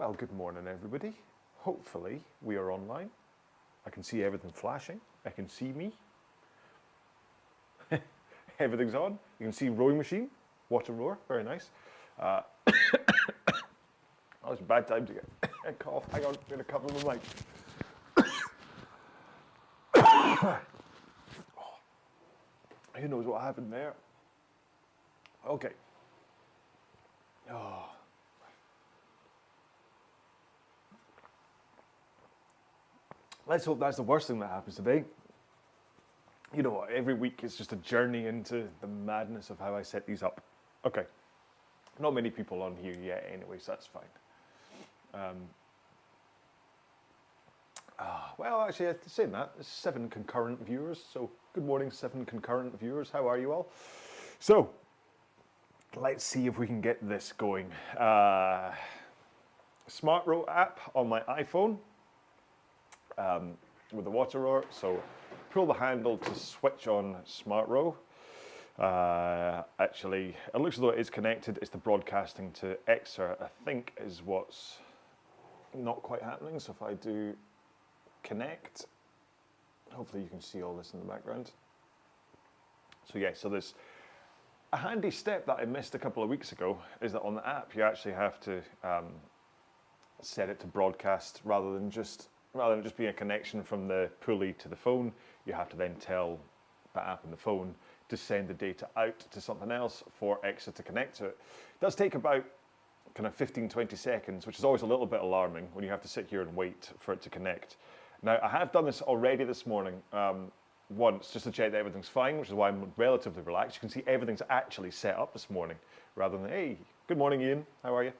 Well, good morning, everybody. Hopefully, we are online. I can see everything flashing. I can see me. Everything's on. You can see rowing machine, water rower, very nice. That was a bad time to get a cough. Hang on, I'm going to cover my mic. Who knows what happened there? Okay. Oh. Let's hope that's the worst thing that happens today. You know, every week it's just a journey into the madness of how I set these up. Okay. Not many people on here yet anyway, so that's fine. Well, actually, saying that, there's 7 concurrent viewers. So, good morning, 7 concurrent viewers. How are you all? So, let's see if we can get this going. Smart Row app on my iPhone with the water rower. So, pull the handle to switch on Smart Row. Actually, it looks as though it is connected. It's the broadcasting to EXR, I think, is what's not quite happening. So, if I do connect, hopefully you can see all this in the background. So yeah, so there's a handy step that I missed a couple of weeks ago is that on the app you actually have to set it to broadcast rather than just being a connection from the pulley to the phone. You have to then tell the app and the phone to send the data out to something else for EXR to connect to it. It does take about kind of 15-20 seconds, which is always a little bit alarming when you have to sit here and wait for it to connect. Now, I have done this already this morning once, just to check that everything's fine, which is why I'm relatively relaxed. You can see everything's actually set up this morning, rather than, hey, good morning, Ian, how are you?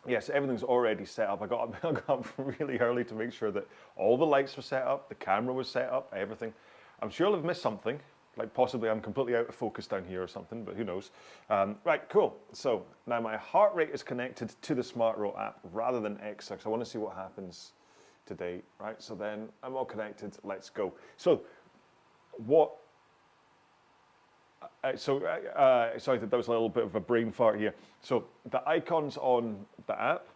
Yes, everything's already set up. I got up really early to make sure that all the lights were set up, the camera was set up, everything. I'm sure I've missed something, like possibly I'm completely out of focus down here or something, but who knows. Right, cool. So now my heart rate is connected to the Smart Row app rather than EXR, so I want to see what happens today, right? So then I'm all connected, let's go. So sorry, that was a little bit of a brain fart here. So the icons on the app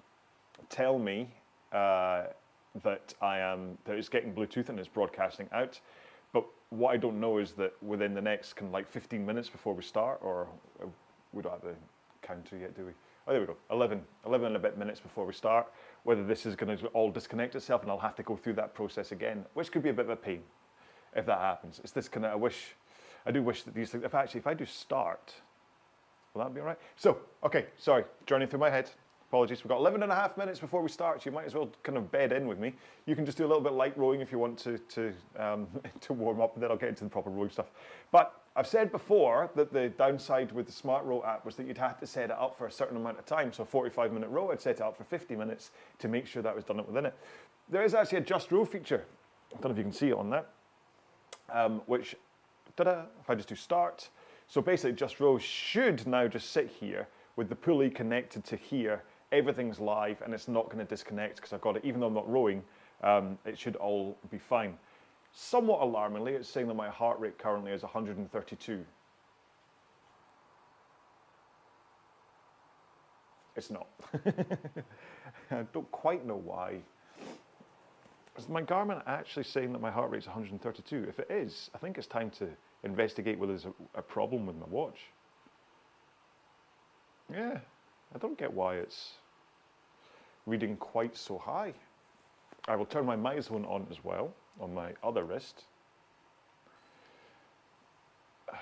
tell me that it's getting Bluetooth and it's broadcasting out. But what I don't know is that within the next kind of like 15 minutes before we start, or we don't have the counter yet, do we? Oh, there we go, 11 and a bit minutes before we start, whether this is going to all disconnect itself and I'll have to go through that process again, which could be a bit of a pain if that happens. It's this kind of, I do wish that these things, if I do start, will that be all right? So, okay, sorry, journey through my head. Apologies, we've got 11 and a half minutes before we start, so you might as well kind of bed in with me. You can just do a little bit of light rowing if you want to warm up, and then I'll get into the proper rowing stuff. But I've said before that the downside with the Smart Row app was that you'd have to set it up for a certain amount of time. So a 45-minute row, I'd set it up for 50 minutes to make sure that was done within it. There is actually a Just Row feature. I don't know if you can see it on that, which, if I just do start. So basically Just Row should now just sit here with the pulley connected to here. Everything's live and it's not going to disconnect because I've got it, even though I'm not rowing, it should all be fine. Somewhat alarmingly, it's saying that my heart rate currently is 132. It's not. I don't quite know why. Is my Garmin actually saying that my heart rate is 132? If it is, I think it's time to investigate whether there's a problem with my watch. Yeah, I don't get why it's reading quite so high. I will turn my MyZone on as well, on my other wrist. It's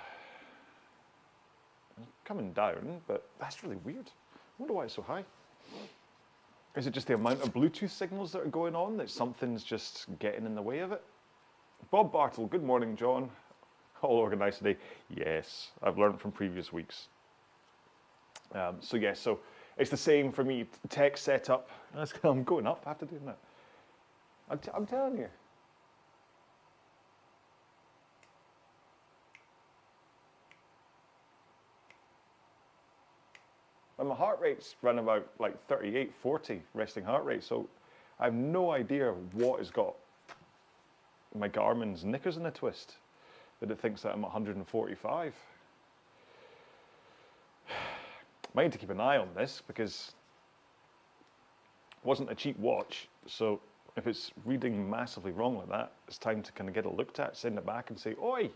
coming down, but that's really weird. I wonder why it's so high. Is it just the amount of Bluetooth signals that are going on that something's just getting in the way of it? Bob Bartle, good morning, John. All organised today. Yes, I've learned from previous weeks. So yes, so it's the same for me. Tech setup. I'm going up after doing that. I'm telling you. And my heart rate's run about like 38, 40 resting heart rate. So I have no idea what has got my Garmin's knickers in a twist that it thinks that I'm 145. Might need to keep an eye on this because wasn't a cheap watch, so if it's reading massively wrong like that, it's time to kind of get it looked at, send it back and say, oi,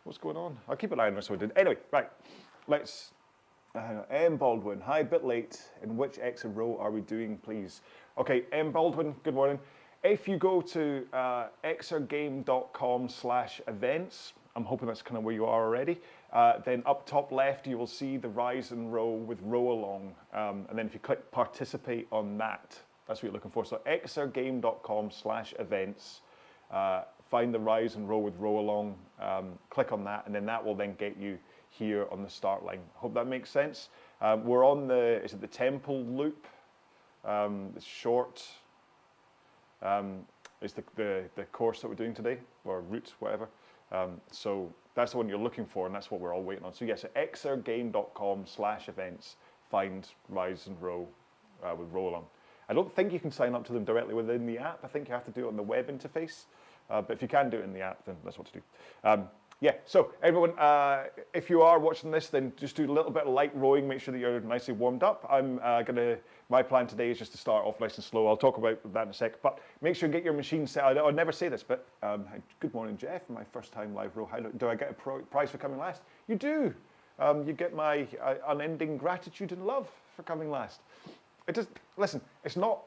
what's going on? I'll keep an eye on this. So I did. Anyway, right, let's, M. Baldwin, hi, bit late. In which exit row are we doing, please? Okay, M. Baldwin, good morning. If you go to exrgame.com/events, I'm hoping that's kind of where you are already, then up top left, you will see the Rise and Row with RowAlong. And then if you click participate on that, that's what you're looking for. So exrgame.com/events, find the Rise and Row with RowAlong, click on that, and then that will then get you here on the start line. Hope that makes sense. We're on the, is it the Temple Loop? The short is the course that we're doing today, or route, whatever. So that's the one you're looking for, and that's what we're all waiting on. So yes, exrgame.com/events, find Rise and Row with RowAlong. I don't think you can sign up to them directly within the app. I think you have to do it on the web interface. But if you can do it in the app, then that's what to do. Yeah, so everyone, if you are watching this, then just do a little bit of light rowing, make sure that you're nicely warmed up. My plan today is just to start off nice and slow. I'll talk about that in a sec, but make sure you get your machine set. I'll never say this, but good morning, Jeff, my first time live row. Do I get a prize for coming last? You do. You get my unending gratitude and love for coming last. Listen, it's not,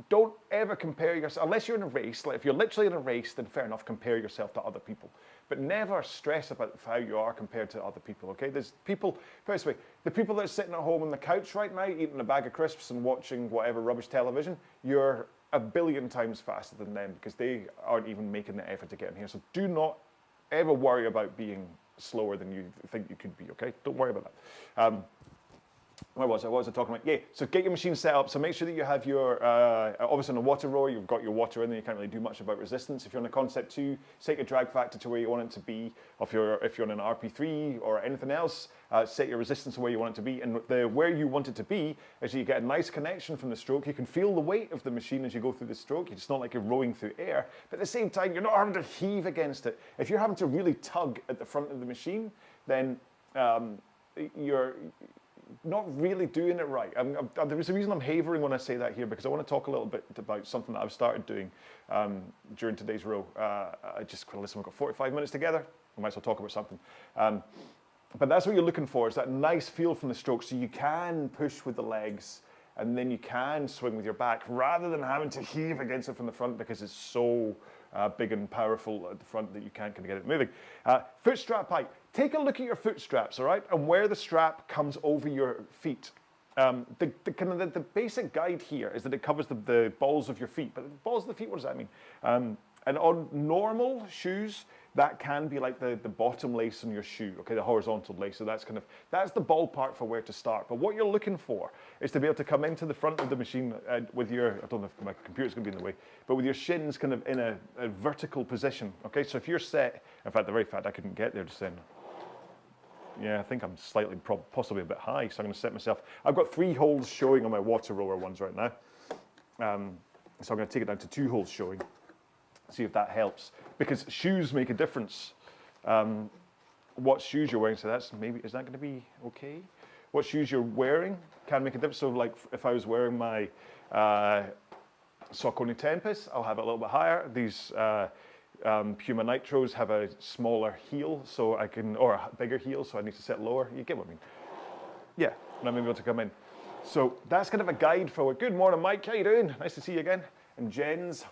don't ever compare yourself, unless you're in a race. Like if you're literally in a race, then fair enough, compare yourself to other people. But never stress about how you are compared to other people, okay? There's people, put it this way, the people that are sitting at home on the couch right now, eating a bag of crisps and watching whatever rubbish television, you're a billion times faster than them because they aren't even making the effort to get in here. So do not ever worry about being slower than you think you could be, okay? Don't worry about that. Where was I? What was I talking about? Yeah, so get your machine set up. So make sure that you have your, obviously on a water rower, you've got your water in there. You can't really do much about resistance. If you're on a Concept 2, set your drag factor to where you want it to be. If you're on an RP3 or anything else, set your resistance to where you want it to be. And where you want it to be is you get a nice connection from the stroke. You can feel the weight of the machine as you go through the stroke. It's not like you're rowing through air. But at the same time, you're not having to heave against it. If you're having to really tug at the front of the machine, then you're not really doing it right. There's a reason I'm havering when I say that here, because I want to talk a little bit about something that I've started doing during today's row. Listen, we've got 45 minutes together. We might as well talk about something. But that's what you're looking for, is that nice feel from the stroke, so you can push with the legs and then you can swing with your back rather than having to heave against it from the front because it's so big and powerful at the front that you can't kind of get it moving. Foot strap height. Take a look at your foot straps, all right, and where the strap comes over your feet. The basic guide here is that it covers the balls of your feet. But the balls of the feet, what does that mean? And on normal shoes, that can be like the bottom lace on your shoe, okay, the horizontal lace. So that's the ballpark for where to start. But what you're looking for is to be able to come into the front of the machine with your, I don't know if my computer's going to be in the way, but with your shins kind of in a vertical position, okay? So if you're set, in fact, the very fact I couldn't get there just then. Yeah, I think I'm slightly, possibly a bit high, so I'm going to set myself. I've got 3 holes showing on my water rower ones right now. So I'm going to take it down to 2 holes showing. See if that helps, because shoes make a difference. What shoes you're wearing, so that's maybe, is that going to be okay? What shoes you're wearing can make a difference. So like if I was wearing my Saucony Tempest, I'll have it a little bit higher. These Puma Nitros have a smaller heel, so I can, or a bigger heel, so I need to set lower. You get what I mean? Yeah, and I'm able to come in. So that's kind of a guide for, good morning, Mike, how you doing? Nice to see you again. And Jens,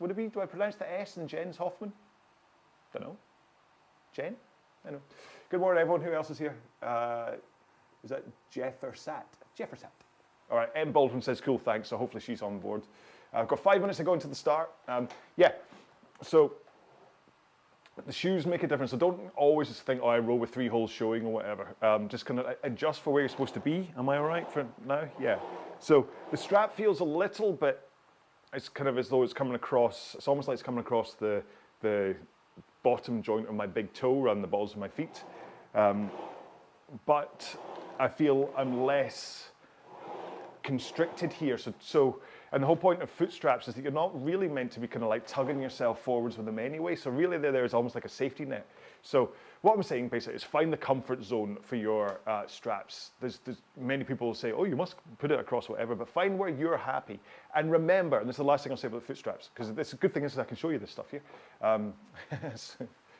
would it be? Do I pronounce the S in Jens Hoffman? Don't know. Jen? I know. Good morning, everyone. Who else is here? Is that Jeffersat? All right, M. Baldwin says, cool, thanks. So hopefully she's on board. I've got 5 minutes to go into the start. Yeah, so the shoes make a difference. So don't always just think, oh, I row with 3 holes showing or whatever. Just kind of adjust for where you're supposed to be. Am I all right for now? Yeah. So the strap feels a little bit, it's kind of as though it's coming across, it's almost like it's coming across the bottom joint of my big toe around the balls of my feet. But I feel I'm less constricted here. And the whole point of foot straps is that you're not really meant to be kind of like tugging yourself forwards with them anyway. So really there's almost like a safety net. So what I'm saying basically is find the comfort zone for your straps. There's many people will say, oh, you must put it across whatever, but find where you're happy. And remember, and this is the last thing I'll say about the foot straps, because this good thing is I can show you this stuff here.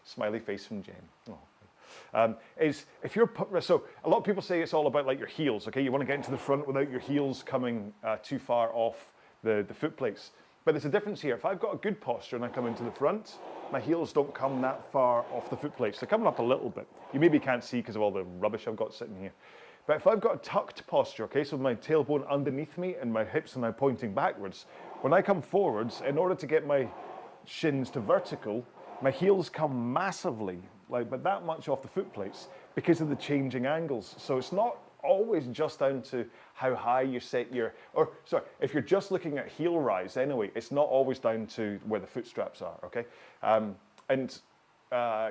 Smiley face from Jen. Oh. Is if you're so a lot of people say it's all about like your heels. Okay, you want to get into the front without your heels coming too far off the foot plates. But there's a difference here. If I've got a good posture and I come into the front, my heels don't come that far off the foot plates. They're coming up a little bit. You maybe can't see because of all the rubbish I've got sitting here. But if I've got a tucked posture, okay, so my tailbone underneath me and my hips are now pointing backwards, when I come forwards, in order to get my shins to vertical, my heels come massively, but that much off the foot plates because of the changing angles. So it's not always just down to how high you set your, or sorry, if you're just looking at heel rise anyway, it's not always down to where the foot straps are, okay?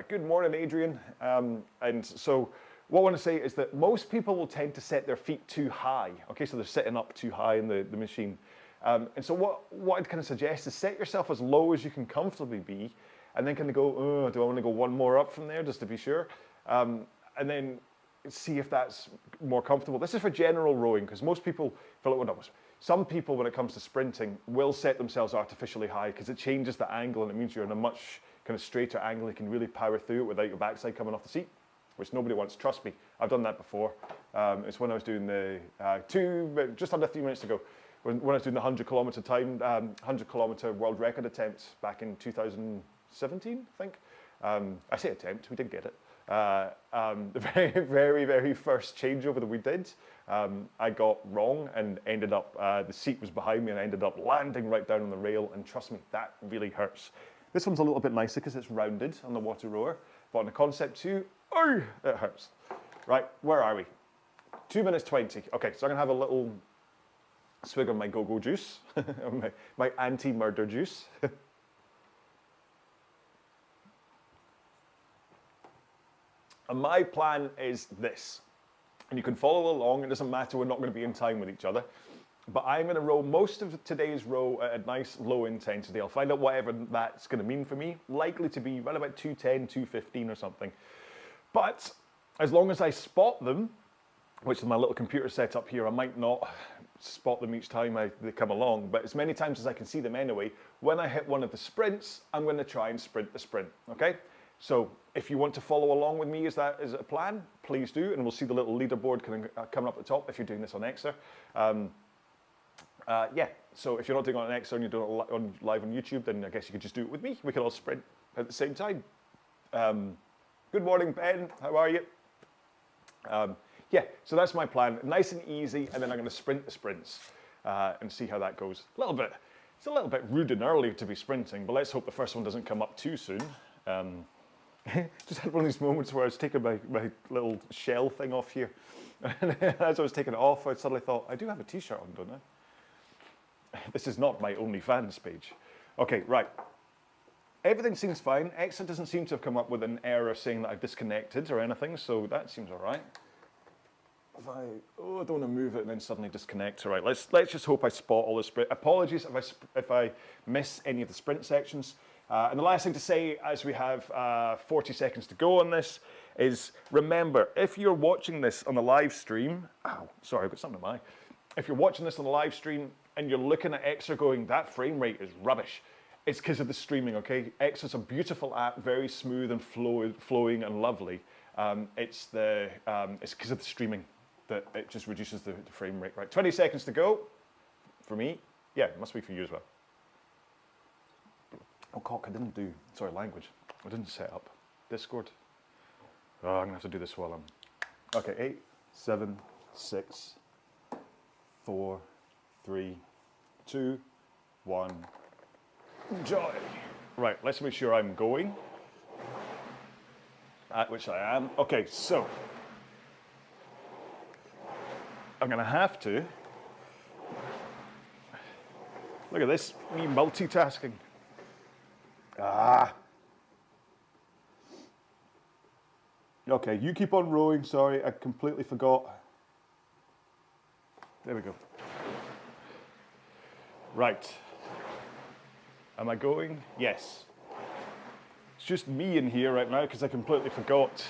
Good morning, Adrian. And so what I want to say is that most people will tend to set their feet too high, okay? So they're sitting up too high in the machine. And so what I'd kind of suggest is set yourself as low as you can comfortably be, and then kind of go, oh, do I want to go one more up from there just to be sure? And then see if that's more comfortable. This is for general rowing, because most people, some people when it comes to sprinting will set themselves artificially high because it changes the angle and it means you're in a much kind of straighter angle. You can really power through it without your backside coming off the seat, which nobody wants. Trust me, I've done that before. It's when I was doing the just under 3 minutes ago, when I was doing the 100-kilometer time, 100-kilometer world record attempt back in 2017, I think. I say attempt, we did get it. The very first changeover that we did, I got wrong and ended up, the seat was behind me and I ended up landing right down on the rail, and trust me, that really hurts. This one's a little bit nicer because it's rounded on the water rower, but on the Concept 2, oh, it hurts. Right, where are we? 2 minutes 20. Okay, so I'm gonna have a little swig of my go-go juice, my anti-murder juice. And my plan is this, and you can follow along. It doesn't matter, we're not going to be in time with each other, but I'm going to row most of today's row at a nice low intensity. I'll find out whatever that's going to mean for me, likely to be right about 210, 215 or something. But as long as I spot them, which is my little computer set up here, I might not spot them each time they come along, but as many times as I can see them anyway, when I hit one of the sprints, I'm going to try and sprint the sprint, okay? So if you want to follow along with me, is that a plan? Please do, and we'll see the little leaderboard coming up the top if you're doing this on EXR. Yeah, so if you're not doing it on EXR and you're doing it live on YouTube, then I guess you could just do it with me. We can all sprint at the same time. Good morning, Ben. How are you? Yeah, so that's my plan. Nice and easy, and then I'm going to sprint the sprints and see how that goes. It's a little bit rude and early to be sprinting, but let's hope the first one doesn't come up too soon. Just had one of these moments where I was taking my little shell thing off here. And as I was taking it off, I suddenly thought, I do have a t-shirt on, don't I? This is not my OnlyFans page. Okay, right. Everything seems fine. EXR doesn't seem to have come up with an error saying that I've disconnected or anything, so that seems all right. I don't want to move it and then suddenly disconnect. All right, let's just hope I spot all the sprint. Apologies if I miss any of the sprint sections. And the last thing to say, as we have 40 seconds to go on this, is remember, if you're watching this on the live stream, sorry, I've got something in my eye. If you're watching this on the live stream and you're looking at EXR going, that frame rate is rubbish, it's because of the streaming, okay? EXR's a beautiful app, very smooth and flowing and lovely. It's because of the streaming that it just reduces the frame rate, right? 20 seconds to go for me. Yeah, it must be for you as well. Oh, cock, I didn't do, sorry, language. I didn't set up Discord. Oh, I'm gonna have to do this while I'm, okay, 8, 7, 6, 4, 3, 2, 1, joy. Right, let's make sure I'm going, at which I am. Okay, so, I'm gonna have to, look at this, me multitasking. Okay, you keep on rowing, sorry, I completely forgot. There we go. Right. Am I going? Yes. It's just me in here right now because I completely forgot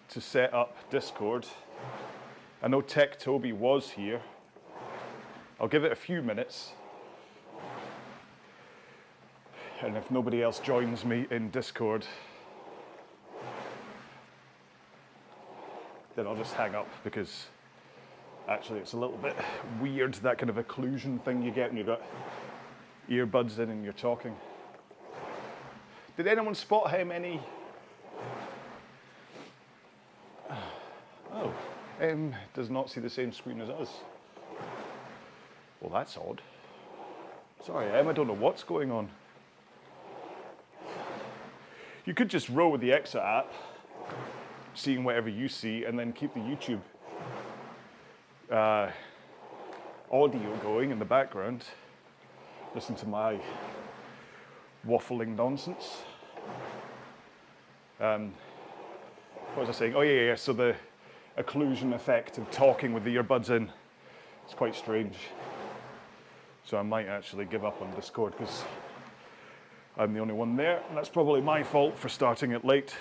to set up Discord. I know Tech Toby was here. I'll give it a few minutes. And if nobody else joins me in Discord, then I'll just hang up, because actually it's a little bit weird, that kind of occlusion thing you get when you've got earbuds in and you're talking. Did anyone spot how many? Oh, does not see the same screen as us. Well, that's odd. Sorry, I don't know what's going on. You could just row with the EXR app, seeing whatever you see, and then keep the YouTube audio going in the background. Listen to my waffling nonsense. What was I saying? Oh yeah, so the occlusion effect of talking with the earbuds in is quite strange. So I might actually give up on Discord because I'm the only one there, and that's probably my fault for starting it late.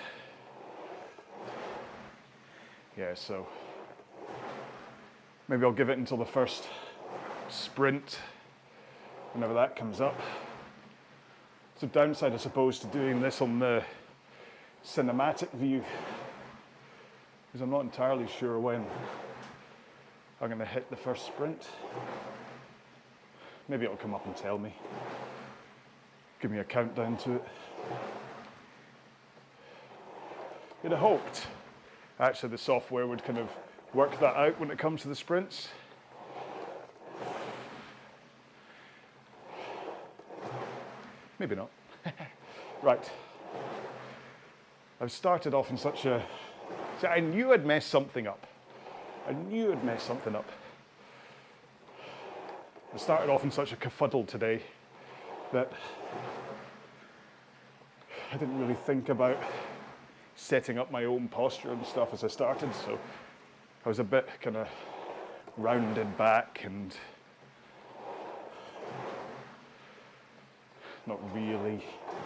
Yeah, so maybe I'll give it until the first sprint, whenever that comes up. It's a downside, I suppose, to doing this on the cinematic view, because I'm not entirely sure when I'm going to hit the first sprint. Maybe it'll come up and tell me. Give me a countdown to it. You'd have hoped, actually, the software would kind of work that out when it comes to the sprints. Maybe not. Right. I've started off in such a... See, I knew I'd messed something up. I started off in such a kerfuddle today that I didn't really think about setting up my own posture and stuff as I started, so I was a bit kind of rounded back and not really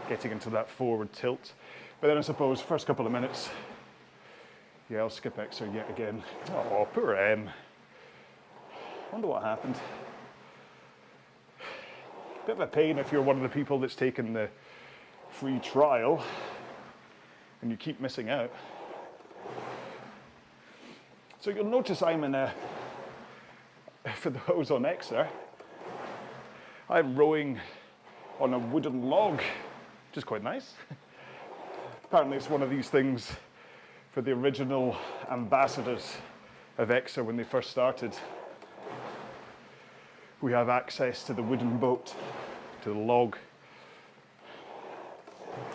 getting into that forward tilt. But then I suppose first couple of minutes, yeah, I'll skip EXR yet again. Oh, poor M. Wonder what happened. Bit of a pain if you're one of the people that's taken the free trial and you keep missing out. So you'll notice I'm in a, for those on EXR, I'm rowing on a wooden log, which is quite nice. Apparently it's one of these things for the original ambassadors of EXR when they first started. We have access to the wooden boat, to the log.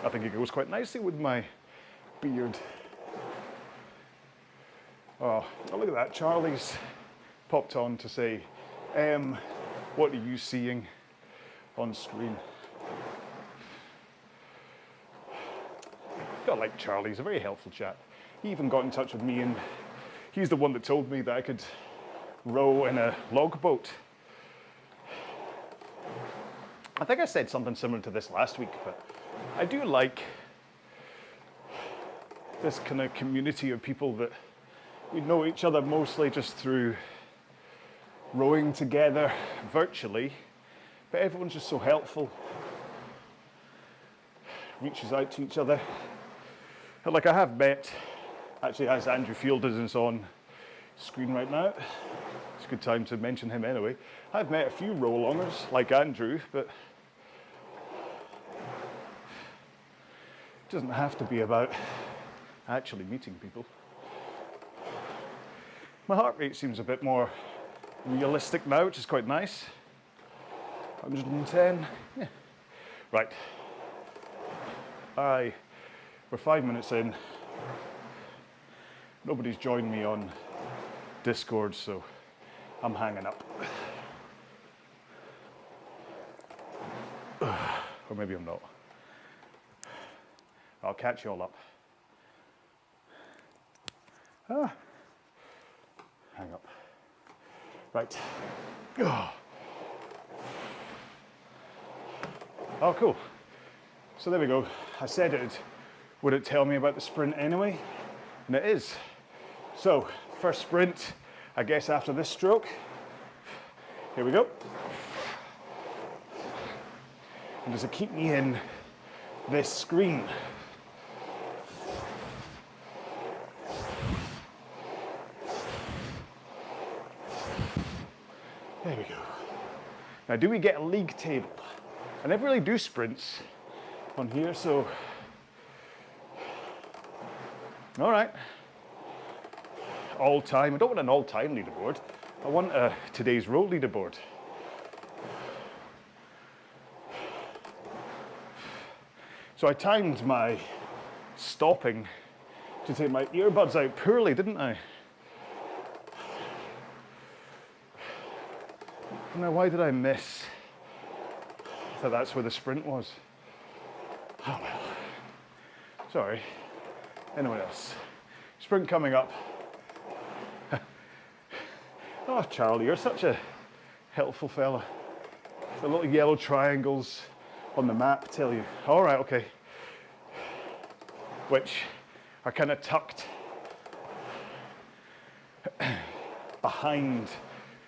I think it goes quite nicely with my beard. Oh, look at that. Charlie's popped on to say, what are you seeing on screen? I like Charlie. He's a very helpful chap. He even got in touch with me, and he's the one that told me that I could row in a log boat. I think I said something similar to this last week, but I do like this kind of community of people that we know each other mostly just through rowing together virtually, but everyone's just so helpful, reaches out to each other. And like I have met, actually as Andrew Fielders is on screen right now, it's a good time to mention him anyway. I've met a few RowAlongers like Andrew, but it doesn't have to be about actually meeting people. My heart rate seems a bit more realistic now, which is quite nice. 110, yeah. Right. We're 5 minutes in. Nobody's joined me on Discord, so I'm hanging up. Or maybe I'm not. I'll catch you all up. Hang up. Right. Oh, cool. So there we go. I said it would it tell me about the sprint anyway? And it is. So, first sprint, I guess after this stroke. Here we go. And does it keep me in this screen? There we go. Now, do we get a league table? I never really do sprints on here, so. All right. All time. I don't want an all-time leaderboard. I want a today's row leaderboard. So I timed my stopping to take my earbuds out poorly, didn't I? Now, why did I miss? I thought that's where the sprint was. Oh well. Sorry. Anyone else? Sprint coming up. Oh, Charlie, you're such a helpful fella. The little yellow triangles on the map tell you. All right, okay. Which are kind of tucked behind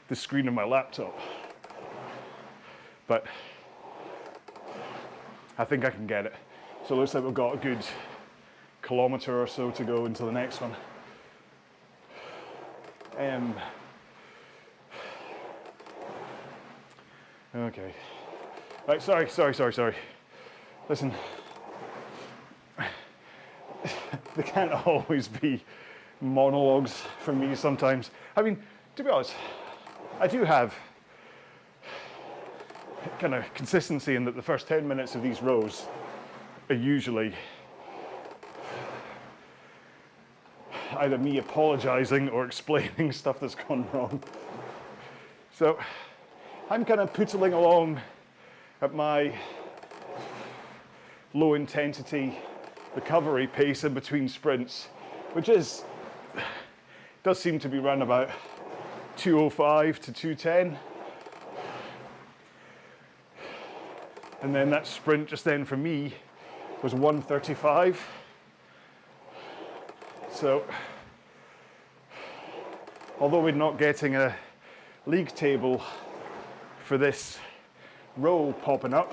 the screen of my laptop. But I think I can get it. So it looks like we've got a good kilometre or so to go into the next one. Okay. Right, sorry. Listen, there can't always be monologues for me sometimes. I mean, to be honest, I do have kind of consistency in that the first 10 minutes of these rows are usually either me apologizing or explaining stuff that's gone wrong. So I'm kind of pootling along at my low intensity recovery pace in between sprints, which does seem to be around about 205 to 210. And then that sprint just then for me was 135. So, although we're not getting a league table for this row popping up,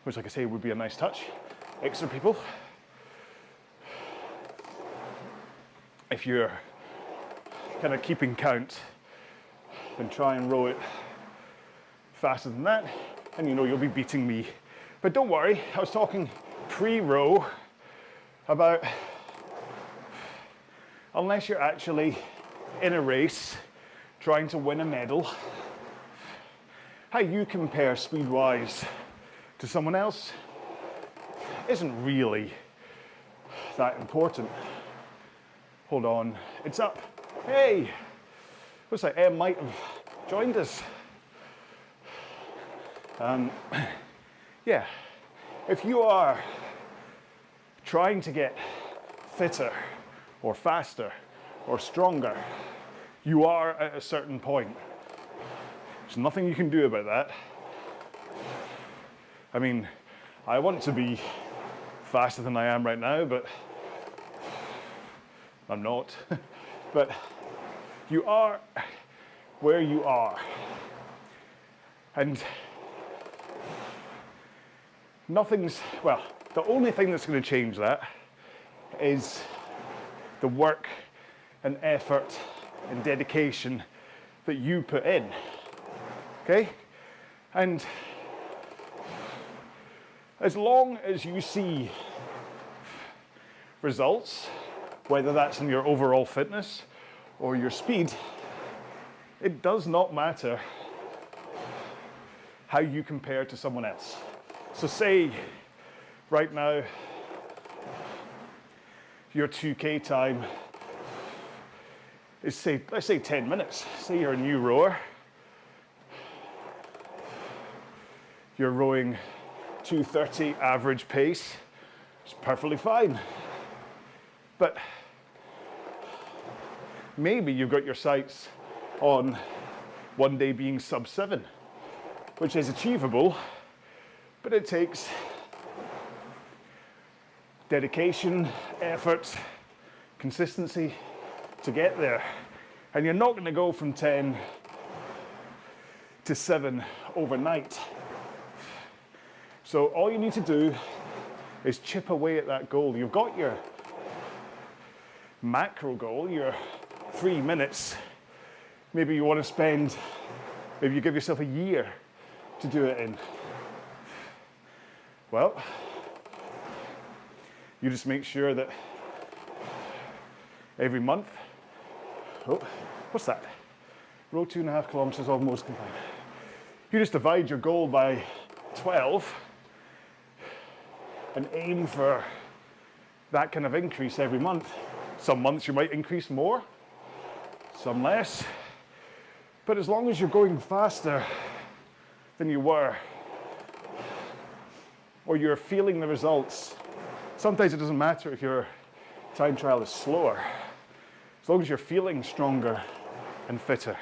which like I say would be a nice touch, extra people. If you're kind of keeping count, then try and row it faster than that, and you know you'll be beating me. But don't worry, I was talking pre-row about unless you're actually in a race trying to win a medal, how you compare speed-wise to someone else isn't really that important. Hold on, it's up. Hey, looks like Em might have joined us. Yeah, if you are trying to get fitter or faster or stronger, you are at a certain point. There's nothing you can do about that. I mean, I want to be faster than I am right now, but I'm not. But you are where you are. And the only thing that's going to change that is the work and effort and dedication that you put in. Okay? And as long as you see results, whether that's in your overall fitness or your speed, it does not matter how you compare to someone else. So say right now your 2K time is let's say 10 minutes. Say you're a new rower. You're rowing 2:30 average pace. It's perfectly fine. But maybe you've got your sights on one day being sub 7, which is achievable, But it takes dedication, effort, consistency to get there. And you're not going to go from 10 to 7 overnight. So all you need to do is chip away at that goal. You've got your macro goal, your 3 minutes. Maybe you want to spend, maybe you give yourself a year to do it in. Well, you just make sure that every month, oh, what's that? Row 2.5 kilometers almost complete. You just divide your goal by 12 and aim for that kind of increase every month. Some months you might increase more, some less. But as long as you're going faster than you were, or you're feeling the results, sometimes it doesn't matter if your time trial is slower, as long as you're feeling stronger and fitter.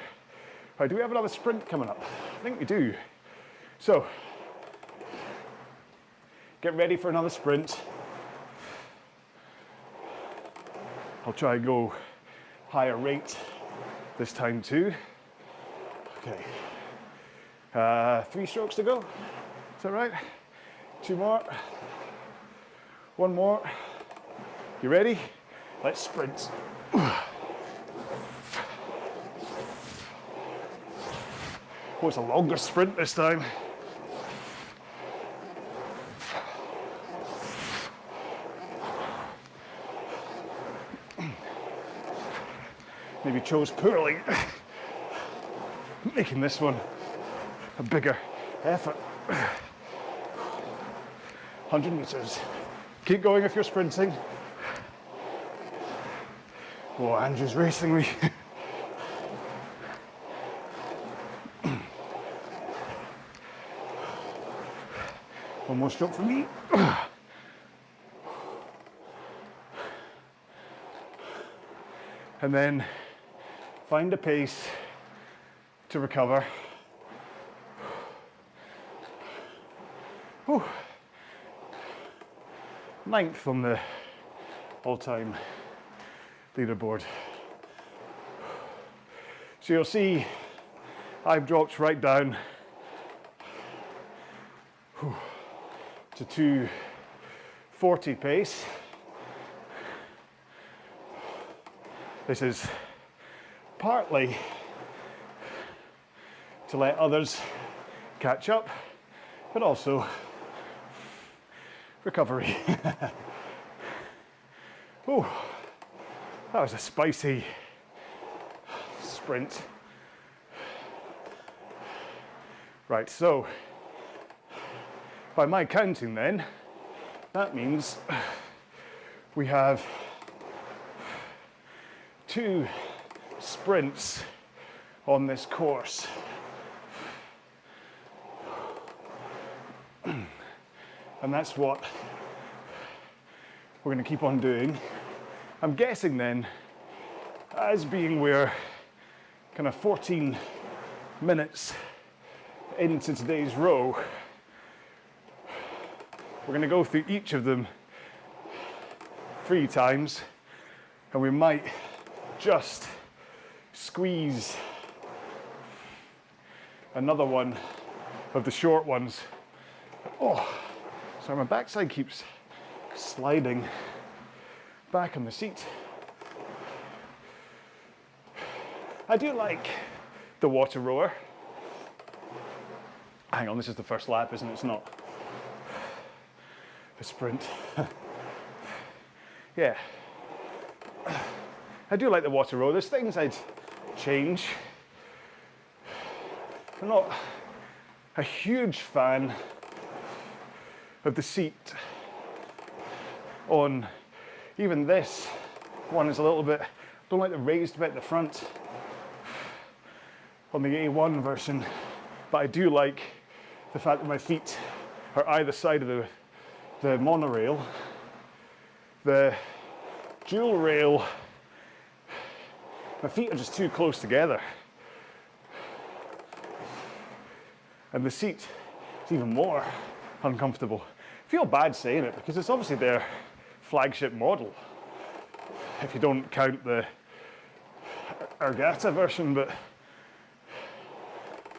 Right, do we have another sprint coming up? I think we do. So, get ready for another sprint. I'll try and go higher rate this time too. Okay, 3 strokes to go. Is that right? 2 more. 1 more. You ready? Let's sprint. Oh, it's a longer sprint this time. Maybe chose poorly, making this one a bigger effort. 100 meters. Keep going if you're sprinting. Oh, Andrew's racing me. One more stroke for me. And then find a pace to recover. Whew. 9th on the all-time leaderboard. So you'll see I've dropped right down to 2:40 pace. This is partly to let others catch up, but also recovery. Oh, that was a spicy sprint. Right, so by my counting then, that means we have 2 sprints on this course. And that's what we're going to keep on doing. I'm guessing then, as being we're kind of 14 minutes into today's row, we're going to go through each of them 3 times, and we might just squeeze another one of the short ones. Oh, sorry, my backside keeps sliding back on the seat. I do like the water rower. Hang on, this is the first lap, isn't it? It's not a sprint. Yeah. I do like the water rower. There's things I'd change. I'm not a huge fan of the seat on even this one. Is a little bit, don't like the raised bit at the front on the A1 version, but I do like the fact that my feet are either side of the monorail. The dual rail, my feet are just too close together. And the seat is even more uncomfortable. I feel bad saying it because it's obviously their flagship model, if you don't count the Ergata version, but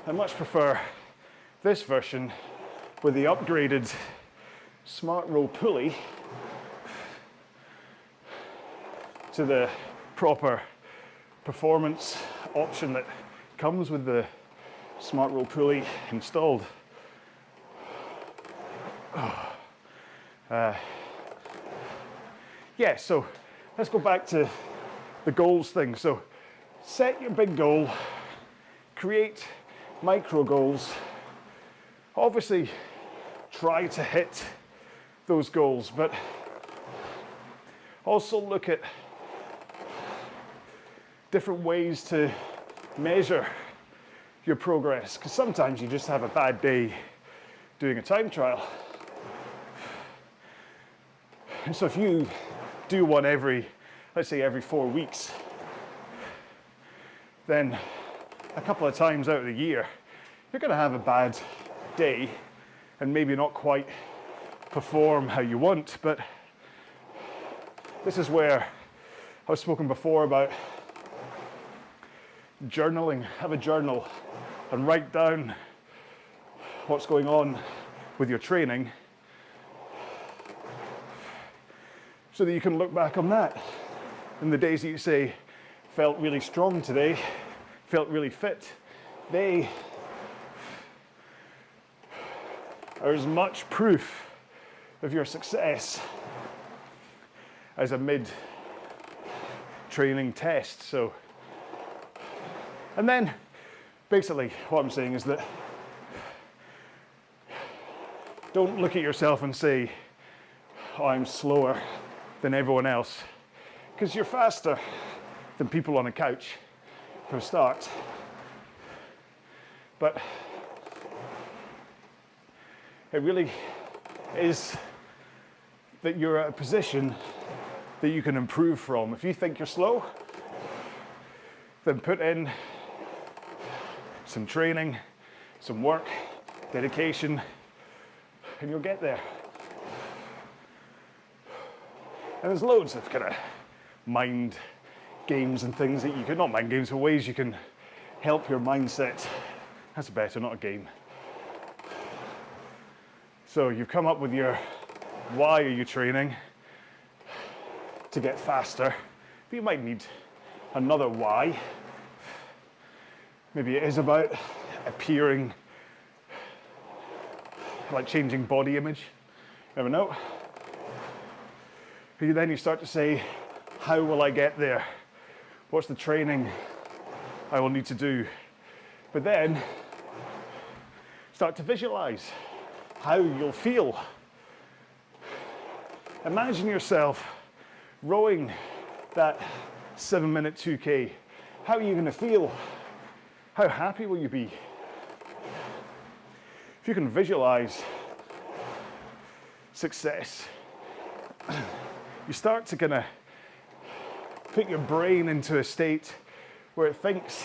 I much prefer this version with the upgraded smart roll pulley to the proper performance option that comes with the smart roll pulley installed. Yeah, so let's go back to the goals thing. So set your big goal, create micro goals. Obviously, try to hit those goals, but also look at different ways to measure your progress, because sometimes you just have a bad day doing a time trial. And so if you do one every, let's say every 4 weeks, then a couple of times out of the year, you're going to have a bad day and maybe not quite perform how you want. But this is where I've spoken before about journaling. Have a journal and write down what's going on with your training so that you can look back on that. And the days that you say, felt really strong today, felt really fit, they are as much proof of your success as a mid-training test. So, and then basically what I'm saying is that don't look at yourself and say, oh, I'm slower than everyone else, because you're faster than people on a couch for a start. But it really is that you're at a position that you can improve from. If you think you're slow, then put in some training, some work, dedication, and you'll get there. And there's loads of kind of mind games and things that you can, not mind games, but ways you can help your mindset. That's better, not a game. So you've come up with your why are you training to get faster, but you might need another why. Maybe it is about appearing, like changing body image. Never know. Then you start to say, how will I get there? What's the training I will need to do? But then start to visualize how you'll feel. Imagine yourself rowing that 7-minute 2K. How are you going to feel? How happy will you be? If you can visualize success, you start to kind of put your brain into a state where it thinks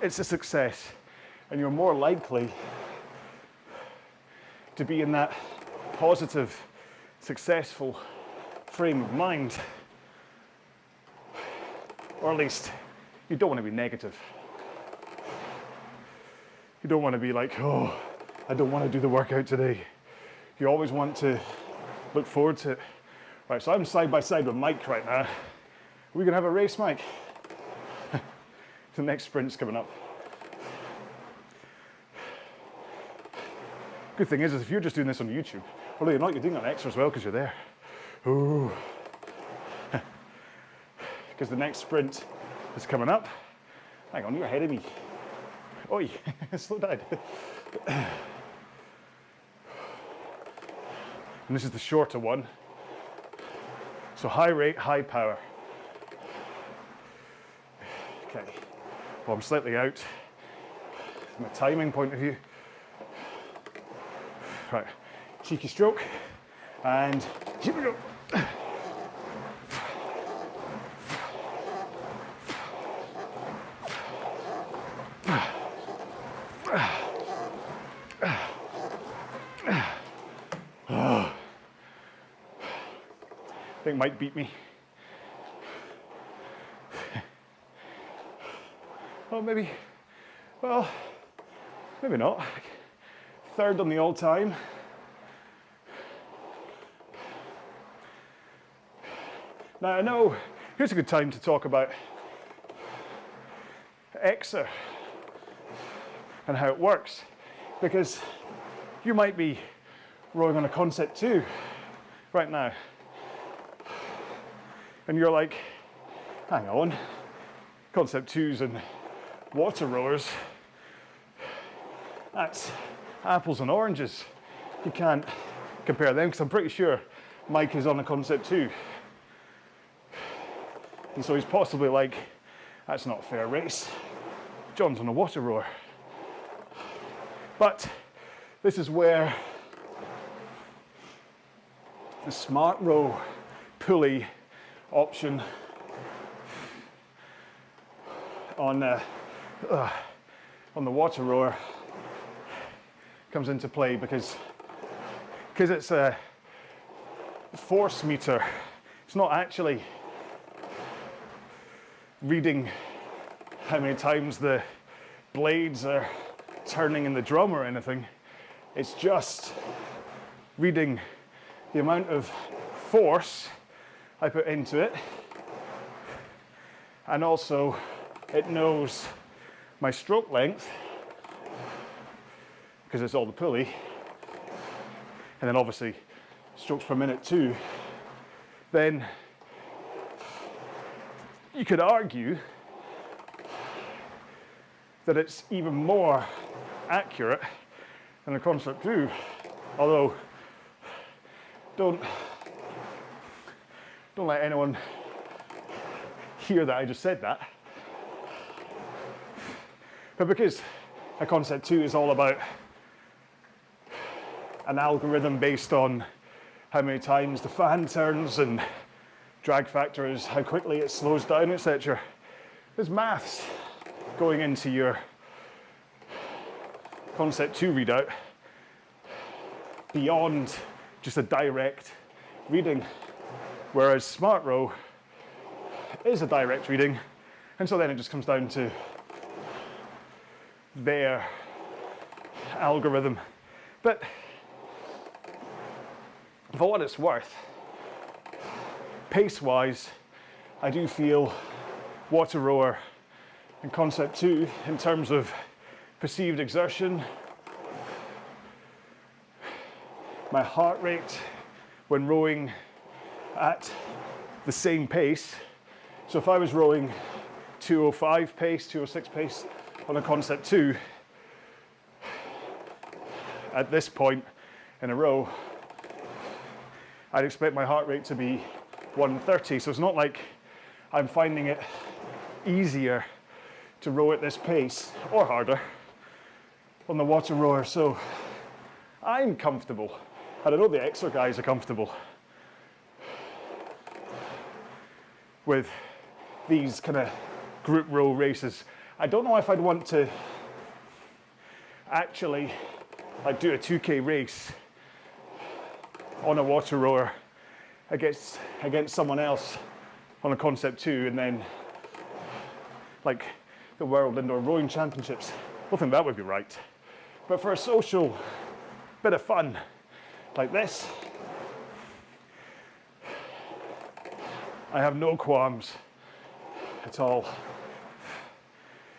it's a success, and you're more likely to be in that positive, successful frame of mind. Or at least you don't want to be negative. You don't want to be like, oh, I don't want to do the workout today. You always want to look forward to it. Right, so I'm side by side with Mike right now. Are we going to have a race, Mike? The next sprint's coming up. Good thing is if you're just doing this on YouTube, although you're not, you're doing it on EXR as well because you're there. Ooh. Because the next sprint is coming up. Hang on, you're ahead of me. Oi, slow down. And this is the shorter one. So high rate, high power. Okay, well I'm slightly out from a timing point of view. Right, cheeky stroke, and here we go. think might beat me. Oh, maybe, well, maybe not. Third on the all-time. Now I know, here's a good time to talk about EXR and how it works, because you might be rowing on a Concept 2 right now, and you're like, hang on, Concept 2s and water rowers, that's apples and oranges. You can't compare them, because I'm pretty sure Mike is on a Concept 2. And so he's possibly like, that's not a fair race. John's on a water rower. But this is where the Smart Row pulley option on the water rower comes into play, because it's a force meter. It's not actually reading how many times the blades are turning in the drum or anything. It's just reading the amount of force I put into it, and also it knows my stroke length, because it's all the pulley, and then obviously strokes per minute too. Then you could argue that it's even more accurate than a Concept 2, although don't let anyone hear that I just said that. But because a Concept 2 is all about an algorithm based on how many times the fan turns and drag factors, how quickly it slows down, etc. There's maths going into your Concept 2 readout beyond just a direct reading, whereas Smart Row is a direct reading, and so then it just comes down to their algorithm. But for what it's worth, pace-wise, I do feel water rower and Concept 2, in terms of perceived exertion, my heart rate when rowing at the same pace. So if I was rowing 205 pace, 206 pace on a Concept 2, at this point in a row, I'd expect my heart rate to be 130. So it's not like I'm finding it easier to row at this pace, or harder, on the water rower. So I'm comfortable. I don't know, the EXR guys are comfortable with these kind of group row races. I don't know if I'd want to actually like do a 2K race on a water rower against someone else on a Concept 2, and then like the World Indoor Rowing Championships. I don't think that would be right. But for a social bit of fun like this, I have no qualms at all.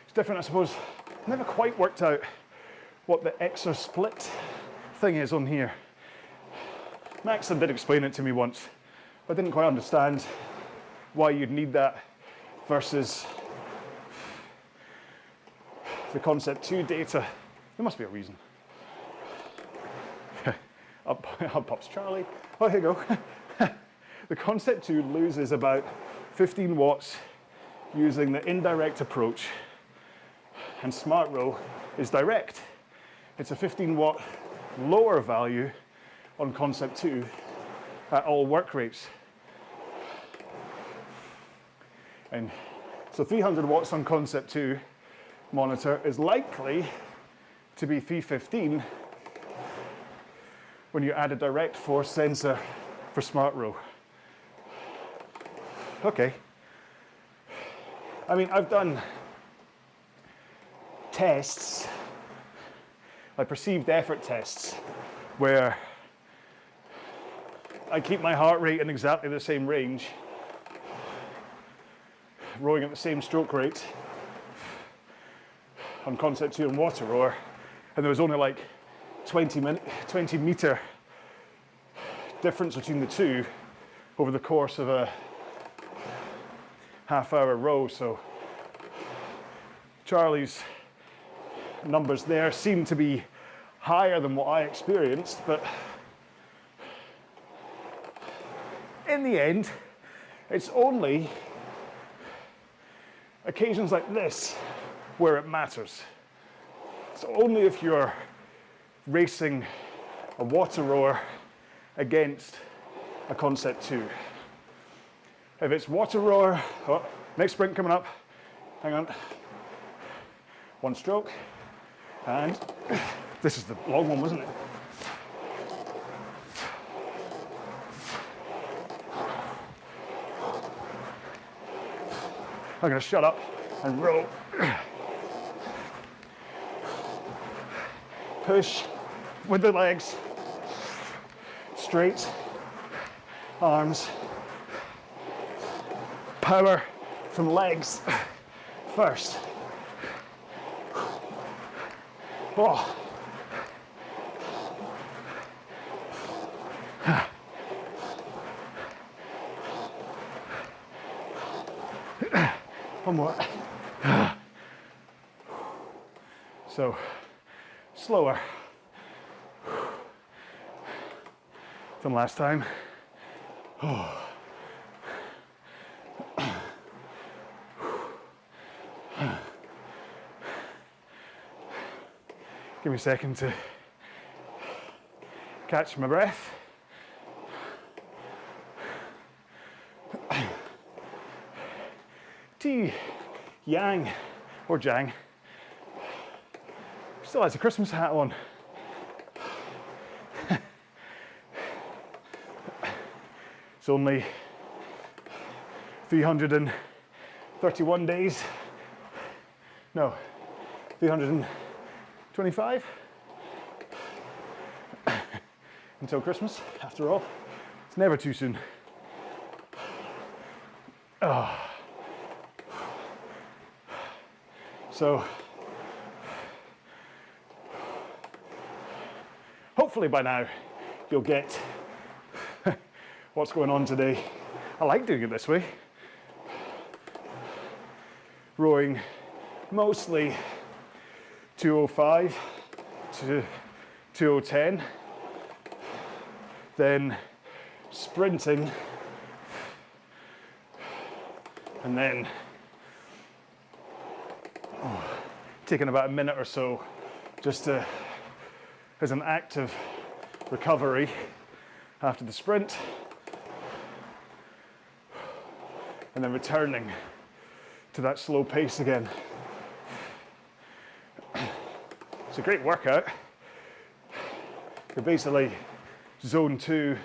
It's different, I suppose. Never quite worked out what the EXR split thing is on here. Maxon did explain it to me once, but I didn't quite understand why you'd need that versus the Concept 2 data. There must be a reason. Up pops Charlie. Oh, here you go. The Concept 2 loses about 15 watts using the indirect approach, and Smart Row is direct. It's a 15 watt lower value on Concept 2 at all work rates. And so 300 watts on Concept 2 monitor is likely to be 315 when you add a direct force sensor for Smart Row. Okay. I mean, I've done tests, like perceived effort tests, where I keep my heart rate in exactly the same range, rowing at the same stroke rate on concept 2 and water rower, and there was only like 20 meter difference between the two over the course of a half-hour row. So Charlie's numbers there seem to be higher than what I experienced, but in the end, it's only occasions like this where it matters. So only if you're racing a water rower against a concept 2. If it's water rower, oh, next sprint coming up, hang on, one stroke, and this is the long one, wasn't it? I'm going to shut up and row. Push with the legs, straight, arms, power from legs first. Oh. One more. So, slower than last time. Oh. Give me a second to catch my breath. T. Yang, or Jang, still has a Christmas hat on. It's only 331 days. No, 325 until Christmas. After all, it's never too soon. Oh. So, hopefully by now you'll get what's going on today. I like doing it this way. Rowing mostly 205 to 2010, then sprinting, and then taking about a minute or so just to, as an active recovery after the sprint, and then returning to that slow pace again. It's a great workout. You're basically zone 2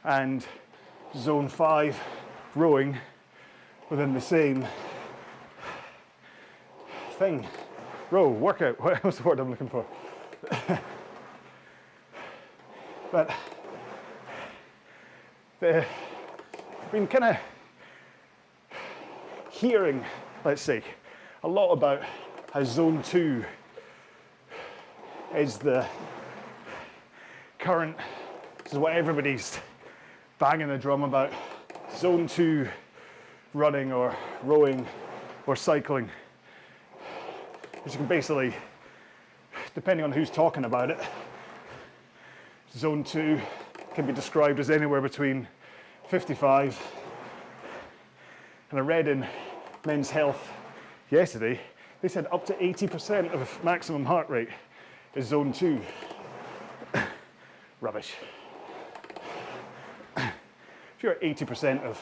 and zone 5 rowing within the same thing. Row, workout, what's the word I'm looking for? But I've been kind of hearing, let's say, a lot about how zone 2 is the current, this is what everybody's banging the drum about, zone 2 running or rowing or cycling. Which you can basically, depending on who's talking about it, zone 2 can be described as anywhere between 55, and I read in Men's Health yesterday, they said up to 80% of maximum heart rate is zone 2. Rubbish. If you're at 80% of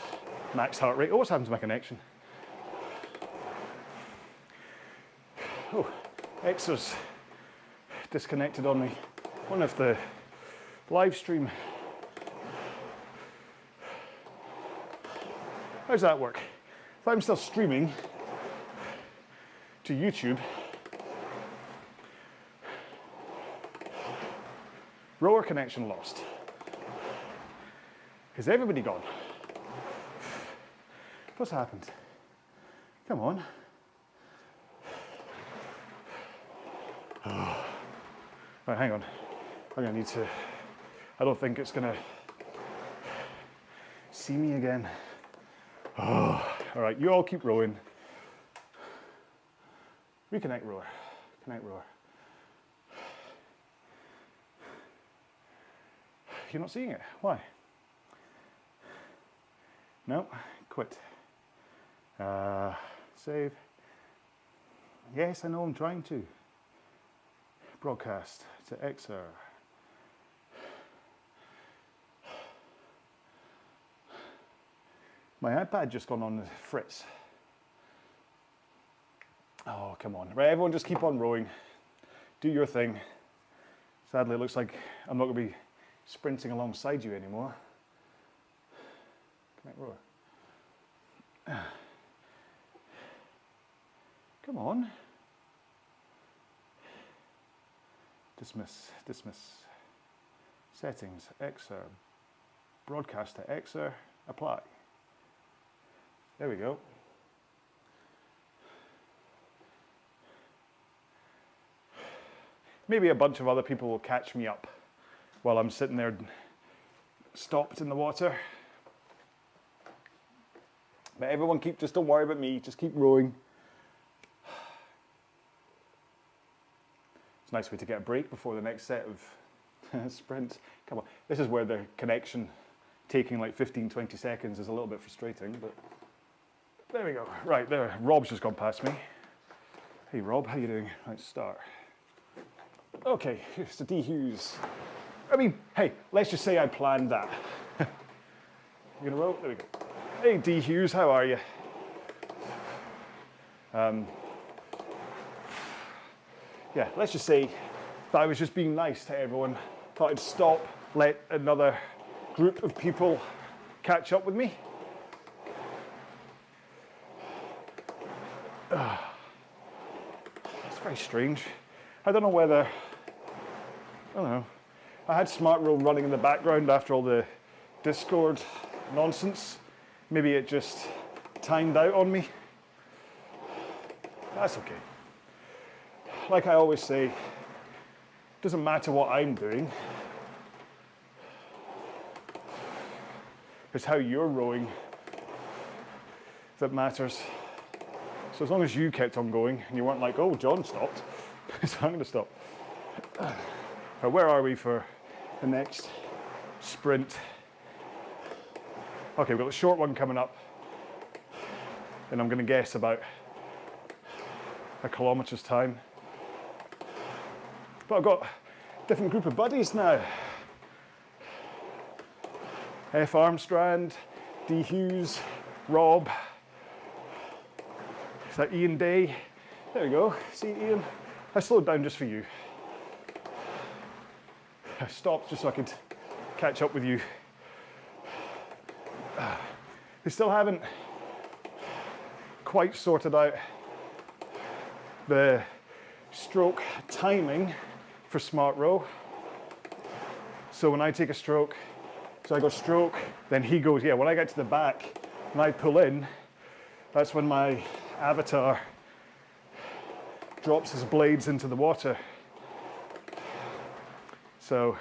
max heart rate, oh, what's happened to my connection? Oh, EXR's disconnected on me. I wonder if the live stream How's that work? If I'm still streaming to YouTube, rower connection lost. Is everybody gone? What's happened? Come on. Right, hang on. I'm gonna need to, I don't think it's gonna see me again. All right, you all keep rowing. Reconnect rower, connect rower. You're not seeing it, why? No, quit. Save. Yes, I know I'm trying to. Broadcast to EXR. My iPad just gone on the fritz. Oh, come on. Right, everyone just keep on rowing. Do your thing. Sadly, it looks like I'm not going to be sprinting alongside you anymore. Connect rower. Come on. Dismiss, dismiss. Settings, EXR. Broadcast to EXR. Apply. There we go. Maybe a bunch of other people will catch me up while I'm sitting there stopped in the water. But everyone just don't worry about me, just keep rowing. It's a nice way to get a break before the next set of sprints. Come on, this is where the connection taking like 15, 20 seconds is a little bit frustrating, but there we go. Right, there, Rob's just gone past me. Hey Rob, how you doing? Let's start. Okay, here's the D Hughes. I mean, hey, let's just say I planned that. You gonna row? There we go. Hey D Hughes, how are you? Yeah, let's just say that I was just being nice to everyone. Thought I'd stop, let another group of people catch up with me. It's very strange. I don't know whether, I don't know. I had Smart Row running in the background after all the Discord nonsense. Maybe it just timed out on me. That's okay. Like I always say, it doesn't matter what I'm doing. It's how you're rowing that matters. So as long as you kept on going and you weren't like, oh, John stopped, so I'm going to stop. Right, where are we for the next sprint? Okay, we've got the short one coming up, and I'm going to guess about a kilometre's time. But I've got a different group of buddies now. F. Armstrand, D. Hughes, Rob. Is that Ian Day? There we go. See, Ian? I slowed down just for you. I stopped just so I could catch up with you. They still haven't quite sorted out the stroke timing for Smart Row. So when I take a stroke, so I go stroke, then he goes, yeah, when I get to the back and I pull in, that's when my avatar drops his blades into the water. So,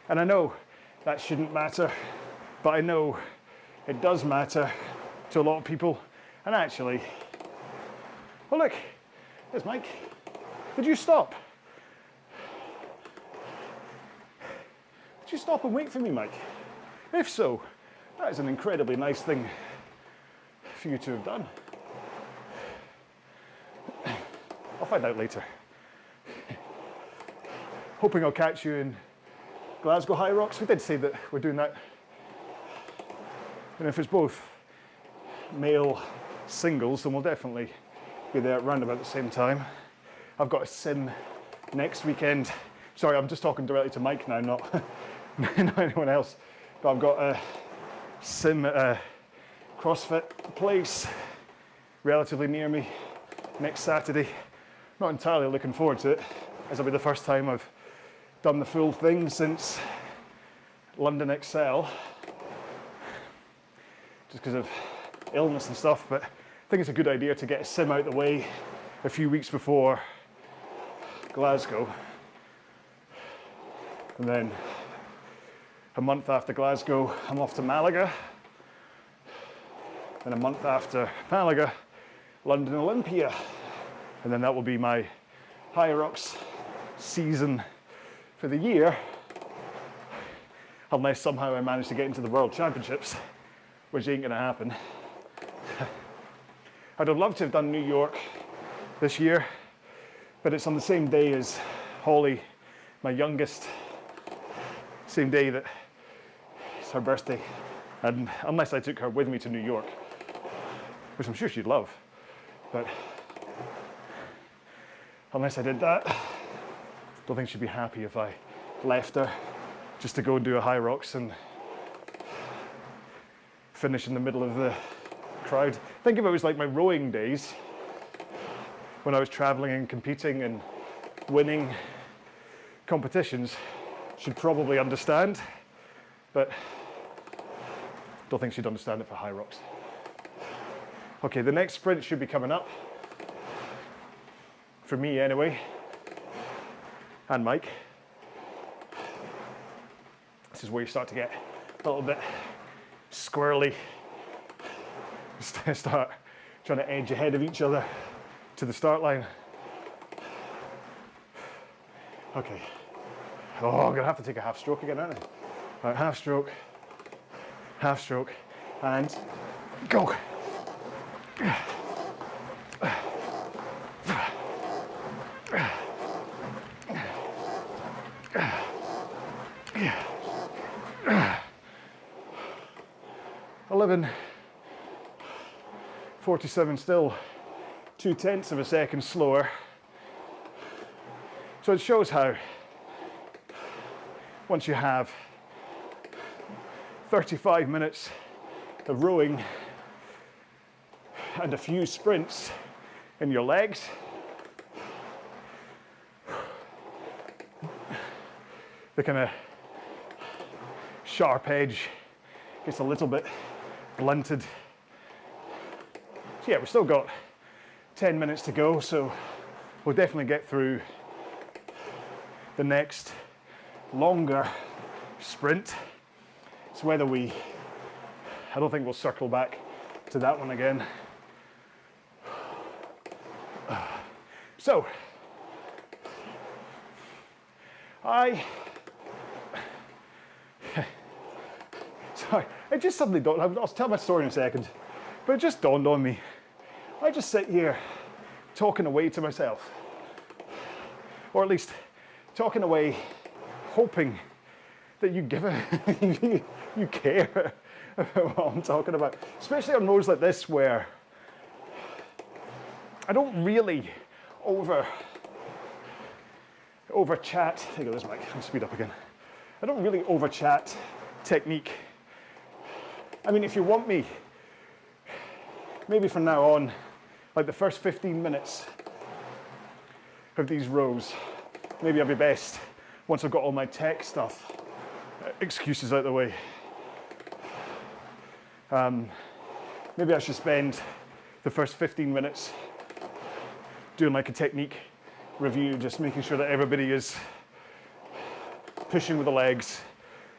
and I know that shouldn't matter, but I know it does matter to a lot of people. And actually, well look, there's Mike. Did you stop? Did you stop and wait for me, Mike? If so, that is an incredibly nice thing for you to have done. I'll find out later. Hoping I'll catch you in Glasgow High Rocks. We did say that we're doing that. And if it's both male singles, then we'll definitely be there around about the same time. I've got a sim next weekend. Sorry, I'm just talking directly to Mike now, not anyone else. But I've got a sim at a CrossFit place relatively near me next Saturday. Not entirely looking forward to it, as it'll be the first time I've done the full thing since London XL, just because of illness and stuff, but I think it's a good idea to get a sim out of the way a few weeks before Glasgow. And then a month after Glasgow, I'm off to Malaga. Then a month after Malaga, London Olympia. And then that will be my Hyrox season for the year, unless somehow I manage to get into the World Championships, which ain't gonna happen. I'd have loved to have done New York this year, but it's on the same day as Holly, my youngest, same day that it's her birthday, and unless I took her with me to New York, which I'm sure she'd love, but unless I did that, don't think she'd be happy if I left her just to go and do a Hyrox and finish in the middle of the crowd. Think if it was like my rowing days, when I was traveling and competing and winning competitions, she'd probably understand, but don't think she'd understand it for Hyrox. Okay, the next sprint should be coming up, for me anyway, and Mike. This is where you start to get a little bit squirrely, start trying to edge ahead of each other to the start line. Okay. Oh, I'm gonna have to take a half stroke again, aren't I? All right, half stroke, and go. 11:47 still, 0.2 of a second slower. So it shows how once you have 35 minutes of rowing and a few sprints in your legs, the kind of sharp edge gets a little bit blunted. So yeah, we've still got 10 minutes to go, so we'll definitely get through the next longer sprint. It's whether I don't think we'll circle back to that one again. So, sorry, it just suddenly dawned, I'll tell my story in a second, but it just dawned on me. I just sit here talking away to myself, or at least talking away, hoping that you give you care about what I'm talking about, especially on roads like this where I don't really over chat. There you go, this mic. I'll speed up again. I don't really over chat technique. I mean, if you want me, maybe from now on, like the first 15 minutes of these rows, maybe I'll be best once I've got all my tech stuff, excuses out of the way. Maybe I should spend the first 15 minutes doing like a technique review, just making sure that everybody is pushing with the legs,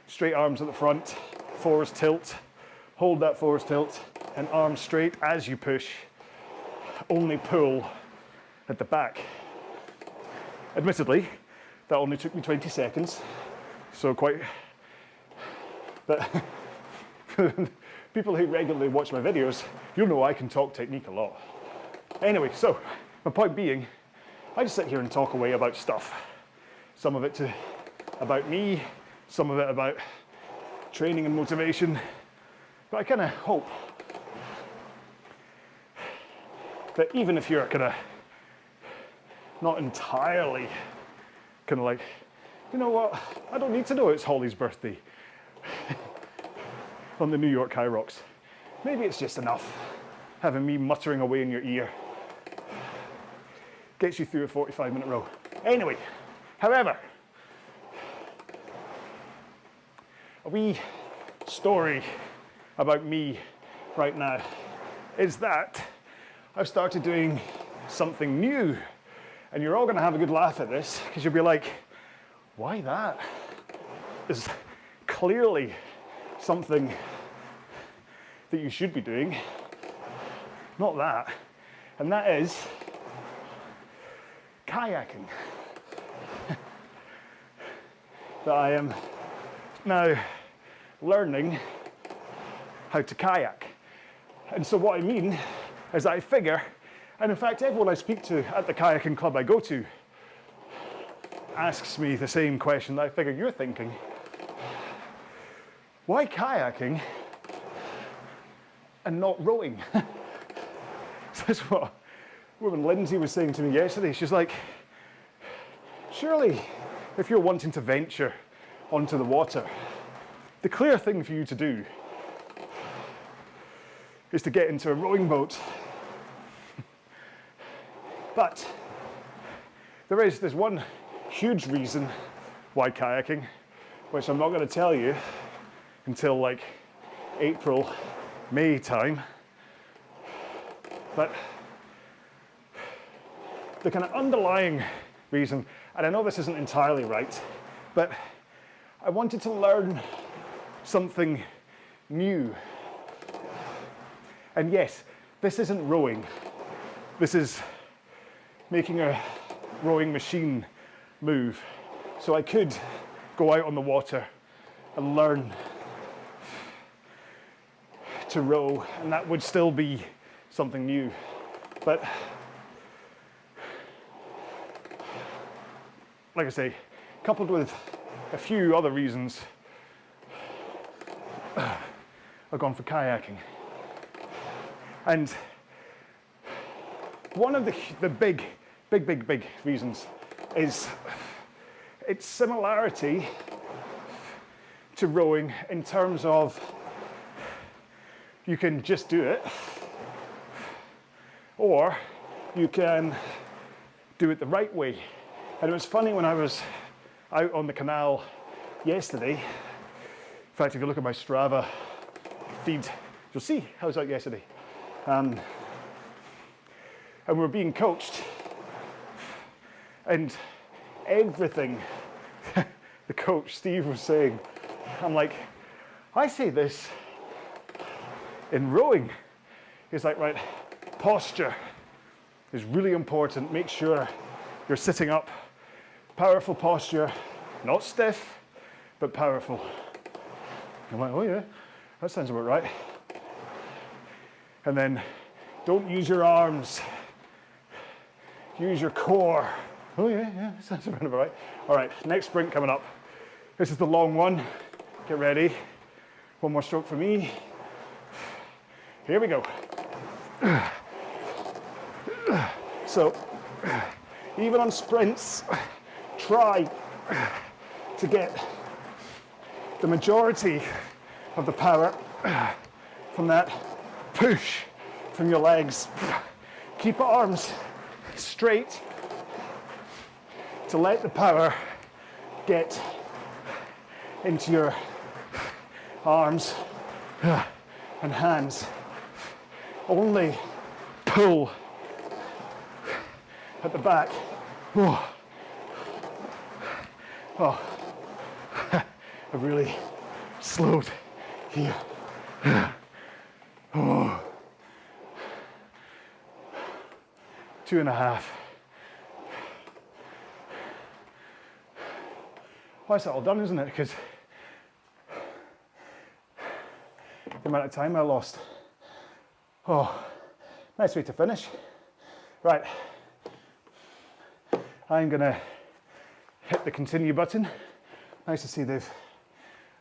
straight arms at the front, forwards tilt, hold that forwards tilt, and arms straight as you push, only pull at the back. Admittedly, that only took me 20 seconds, so quite, but people who regularly watch my videos, you'll know I can talk technique a lot. Anyway, so my point being, I just sit here and talk away about stuff. Some of it about me, some of it about training and motivation, but I kind of hope that even if you're kind of not entirely kind of like, you know what, I don't need to know it's Holly's birthday. on the New York high rocks. Maybe it's just enough having me muttering away in your ear. Gets you through a 45-minute row. Anyway, however, a wee story about me right now is that I've started doing something new. And you're all going to have a good laugh at this, because you'll be like, why that? Is clearly something that you should be doing. Not that. And that is kayaking. That I am now learning how to kayak. And so what I mean is I figure, and in fact everyone I speak to at the kayaking club I go to asks me the same question that I figure you're thinking. Why kayaking and not rowing? So that's what woman Lindsay was saying to me yesterday. She's like, surely if you're wanting to venture onto the water, the clear thing for you to do is to get into a rowing boat. But there's one huge reason why kayaking, which I'm not going to tell you until like April, May time. But the kind of underlying reason, and I know this isn't entirely right, but I wanted to learn something new. And yes, this isn't rowing. This is making a rowing machine move. So I could go out on the water and learn to row, and that would still be something new. But like I say, coupled with a few other reasons, I've gone for kayaking. And one of the big reasons is its similarity to rowing in terms of you can just do it, or you can do it the right way. And it was funny when I was out on the canal yesterday. In fact, if you look at my Strava feed, you'll see I was out yesterday. And we're being coached, and everything the coach Steve was saying, I'm like, I say this in rowing. He's like, right, posture is really important. Make sure you're sitting up. Powerful posture, not stiff, but powerful. I'm like, oh yeah, that sounds about right. And then don't use your arms, use your core. Oh yeah, that sounds about right. All right, next sprint coming up. This is the long one. Get ready. One more stroke for me. Here we go. So, even on sprints, try to get the majority of the power from that push from your legs. Keep arms straight to let the power get into your arms and hands. Only pull at the back. Oh, I've really slowed here. Oh. 2.5. Well, that's it all done, isn't it? Because the amount of time I lost. Oh, nice way to finish. Right. I'm gonna hit the continue button. Nice to see they've,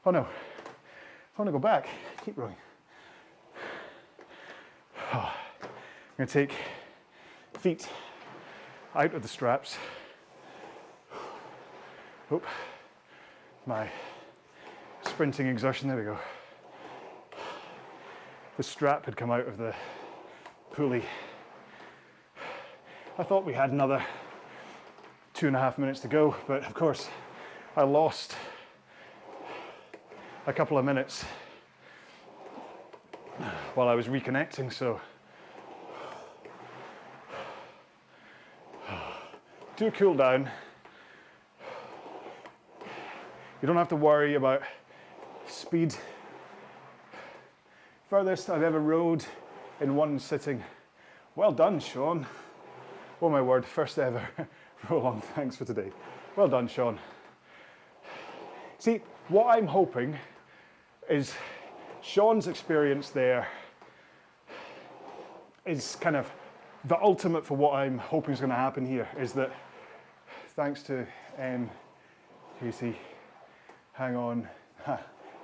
oh no, I wanna go back, keep rowing. Oh, I'm gonna take feet out of the straps. Oop, my sprinting exertion, there we go. the strap had come out of the pulley. I thought we had another 2.5 minutes to go, but of course I lost a couple of minutes while I was reconnecting, so do cool down. You don't have to worry about speed. Furthest I've ever rowed in one sitting. Well done, Sean. Oh my word, first ever RowAlong, thanks for today. Well done, Sean. See, what I'm hoping is Sean's experience there is kind of the ultimate for what I'm hoping is going to happen here, is that thanks to Casey, hang on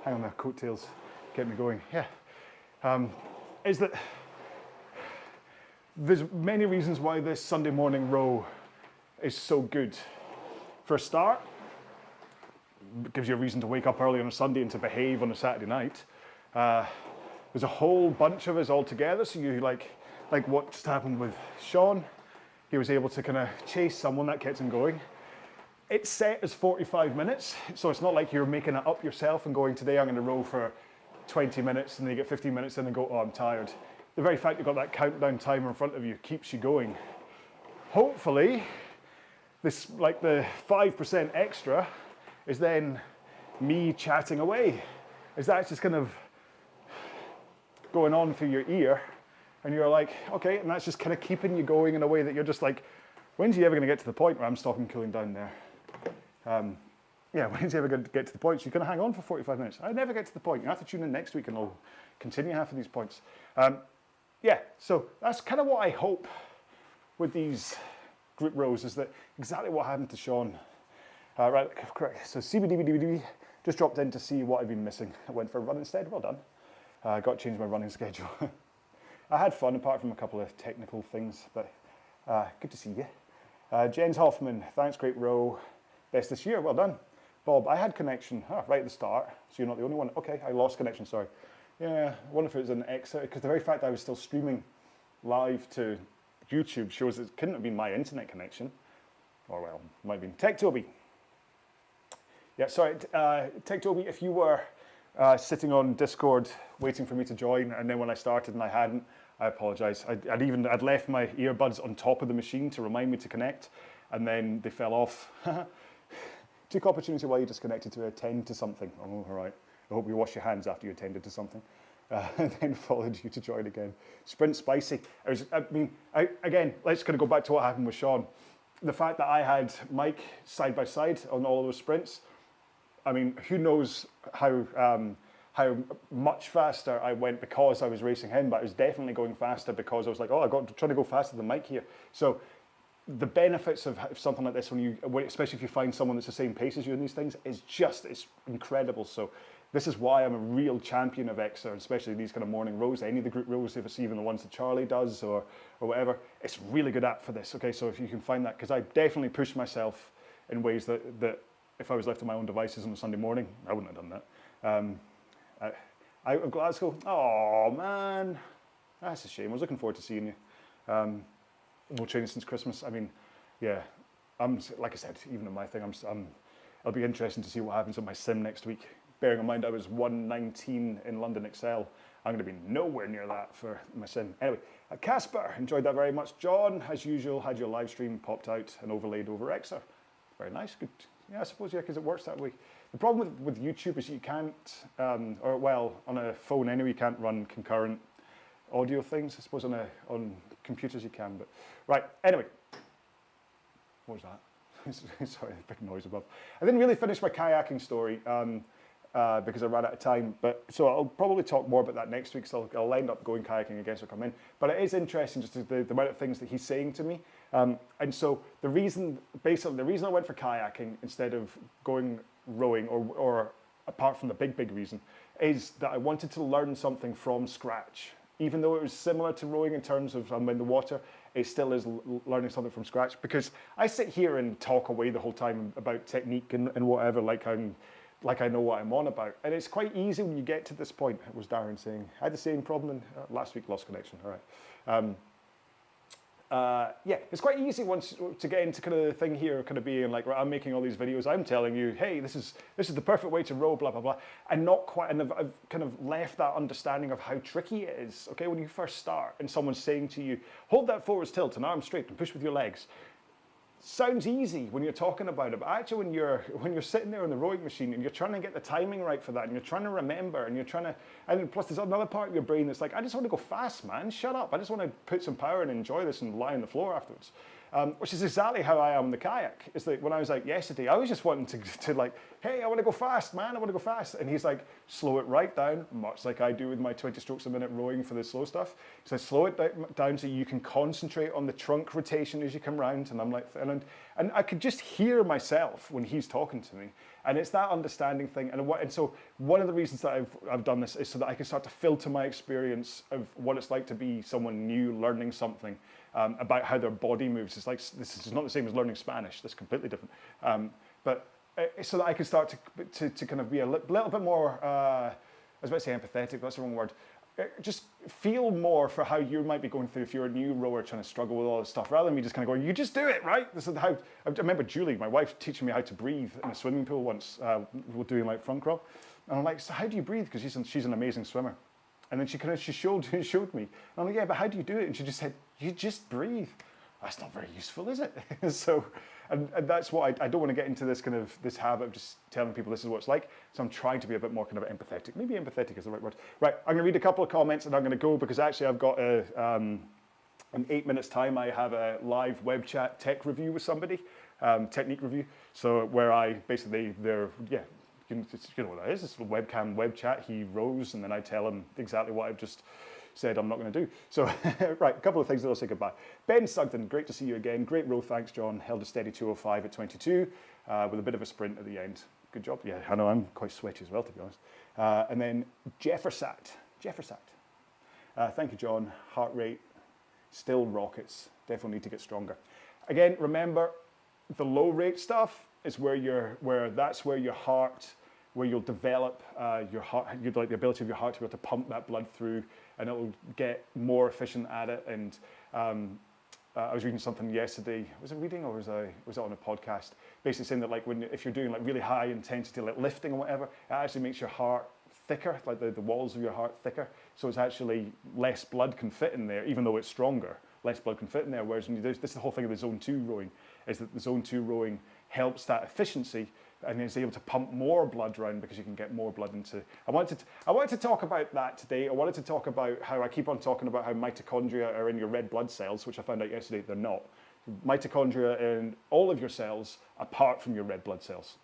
my coattails, get me going, yeah. Is that there's many reasons why this Sunday morning row is so good. For a start, it gives you a reason to wake up early on a Sunday and to behave on a Saturday night. There's a whole bunch of us all together, so you like what just happened with Sean. He was able to kind of chase someone, that kept him going. It's set as 45 minutes, so it's not like you're making it up yourself and going, today I'm going to row for 20 minutes, and then you get 15 minutes in and go, oh, I'm tired. The very fact you've got that countdown timer in front of you keeps you going. Hopefully, this, like the 5% extra, is then me chatting away. Is that just kind of going on through your ear, and you're like, okay, and that's just kind of keeping you going in a way that you're just like, when's he ever going to get to the point where I'm stopping cooling down there? Yeah, when's he ever going to get to the point? So you're going to hang on for 45 minutes. I never get to the point. You have to tune in next week and I'll continue half of these points. Yeah, so that's kind of what I hope with these group rows, is that exactly what happened to Sean. Right, correct. So CBDBDBD just dropped in to see what I've been missing. I went for a run instead. Well done. Got to change my running schedule. I had fun apart from a couple of technical things, but good to see you. Jens Hoffman, thanks, great row. Best this year, well done. Bob, I had connection right at the start, so you're not the only one. Okay, I lost connection, sorry. Yeah, I wonder if it was an exit, because the very fact that I was still streaming live to YouTube shows it couldn't have been my internet connection. Or well, it might have been. Tech Toby. Yeah, sorry, Tech Toby, if you were sitting on Discord waiting for me to join, and then when I started and I hadn't, I apologize. I'd left my earbuds on top of the machine to remind me to connect, and then they fell off. Took opportunity while you disconnected to attend to something. Oh, all right. I hope you wash your hands after you attended to something. And then followed you to join again. Sprint spicy. Again, let's kind of go back to what happened with Sean. The fact that I had Mike side by side on all of those sprints, I mean, who knows how much faster I went because I was racing him, but I was definitely going faster because I was like, oh, trying to go faster than Mike here. So the benefits of something like this, especially if you find someone that's the same pace as you in these things, it's incredible. So this is why I'm a real champion of EXR, especially these kind of morning rows, any of the group rows, if it's even the ones that Charlie does or whatever. It's a really good app for this. Okay, so if you can find that, because I definitely pushed myself in ways that if I was left to my own devices on a Sunday morning, I wouldn't have done that. Out of Glasgow, oh man, that's a shame. I was looking forward to seeing you. No training since Christmas. I mean, yeah, like I said, even in my thing, it'll be interesting to see what happens with my sim next week. Bearing in mind I was 119 in London Excel, I'm going to be nowhere near that for my sim. Anyway, Casper, enjoyed that very much. John, as usual, had your live stream popped out and overlaid over EXR. Very nice, good. Yeah, I suppose, yeah, because it works that way. The problem with YouTube is you can't, on a phone anyway, you can't run concurrent audio things. I suppose on computers you can, but right. Anyway, what was that? Sorry, big noise above. I didn't really finish my kayaking story because I ran out of time. But so I'll probably talk more about that next week. So I'll end up going kayaking again, so I'll come in. But it is interesting just the amount of things that he's saying to me. And so the reason I went for kayaking instead of going rowing, or apart from the big reason, is that I wanted to learn something from scratch. Even though it was similar to rowing in terms of I'm in the water, it still is learning something from scratch, because I sit here and talk away the whole time about technique and whatever, like I'm like I know what I'm on about. And it's quite easy when you get to this point. It was Darren saying, I had the same problem last week, lost connection, all right. Yeah, it's quite easy once to get into kind of the thing here, kind of being like, right, I'm making all these videos, I'm telling you, hey, this is the perfect way to row, blah, blah, blah, and not quite, and I've kind of left that understanding of how tricky it is, okay, when you first start, and someone's saying to you, hold that forwards tilt and arm straight and push with your legs. Sounds easy when you're talking about it, but actually when you're sitting there on the rowing machine and you're trying to get the timing right for that, and you're trying to remember, and you're trying to, and plus there's another part of your brain that's like, I just want to go fast, man, shut up. I just want to put some power and enjoy this and lie on the floor afterwards. Which is exactly how I am in the kayak. It's like when I was like yesterday, I was just wanting to like, hey, I want to go fast, man, I want to go fast. And he's like, slow it right down, much like I do with my 20 strokes a minute rowing for the slow stuff. So slow it down so you can concentrate on the trunk rotation as you come round. And I'm like, and I could just hear myself when he's talking to me. And it's that understanding thing. And so one of the reasons that I've done this is so that I can start to filter my experience of what it's like to be someone new learning something about how their body moves. It's like, this is not the same as learning Spanish. That's completely different. But so that I can start to kind of be a little bit more, I was about to say empathetic, that's the wrong word. Just feel more for how you might be going through if you're a new rower trying to struggle with all this stuff, rather than me just kind of going, you just do it, right? This is how, I remember Julie, my wife, teaching me how to breathe in a swimming pool once. We were doing like front crawl. And I'm like, so how do you breathe? Because she's an amazing swimmer. And then she showed me. And I'm like, yeah, but how do you do it? And she just said, you just breathe. That's not very useful, is it? So, and that's what I don't want to get into this kind of this habit of just telling people this is what it's like. So I'm trying to be a bit more kind of empathetic. Maybe empathetic is the right word. Right, I'm going to read a couple of comments and I'm going to go because actually I've got in 8 minutes time I have a live web chat tech review with somebody, technique review. So where I basically you know what that is. It's a webcam web chat. He rows and then I tell him exactly what I've just said I'm not going to do. So, right, a couple of things that I'll say goodbye. Ben Sugden, great to see you again. Great row, thanks, John. Held a steady 205 at 22 with a bit of a sprint at the end. Good job. Yeah, I know, I'm quite sweaty as well, to be honest. And then Jeffersat. Thank you, John. Heart rate, still rockets. Definitely need to get stronger. Again, remember, the low rate stuff is where your heart, where you'll develop your heart, like the ability of your heart to be able to pump that blood through, and it'll get more efficient at it. And I was reading something yesterday. Was it reading or was it on a podcast? Basically saying that like if you're doing like really high intensity, like lifting or whatever, it actually makes your heart thicker, like the walls of your heart thicker. So it's actually less blood can fit in there, even though it's stronger. Less blood can fit in there. Whereas when you do this is the whole thing of the zone 2 rowing, is that the zone 2 rowing helps that efficiency and is able to pump more blood around because you can get more blood into. I wanted to talk about that today. I wanted to talk about how I keep on talking about how mitochondria are in your red blood cells, which I found out yesterday they're not. Mitochondria are in all of your cells apart from your red blood cells.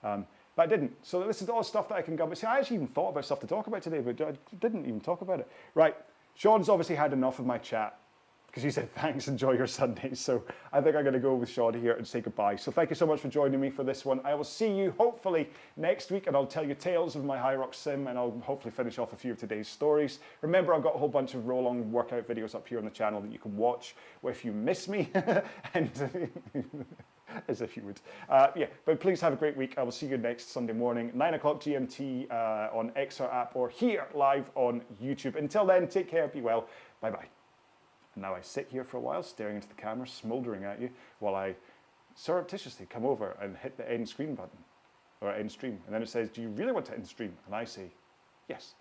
But I didn't. So this is all stuff that I can go. See, I actually even thought about stuff to talk about today, but I didn't even talk about it. Right, Sean's obviously had enough of my chat, because he said, thanks, enjoy your Sundays. So I think I'm going to go with Sean here and say goodbye. So thank you so much for joining me for this one. I will see you hopefully next week, and I'll tell you tales of my High Rock sim, and I'll hopefully finish off a few of today's stories. Remember, I've got a whole bunch of RowAlong workout videos up here on the channel that you can watch if you miss me, and as if you would. Yeah, but please have a great week. I will see you next Sunday morning, 9 o'clock GMT on EXR App or here live on YouTube. Until then, take care, be well, bye-bye. And now I sit here for a while, staring into the camera, smouldering at you, while I surreptitiously come over and hit the end screen button, or end stream. And then it says, do you really want to end stream? And I say, yes.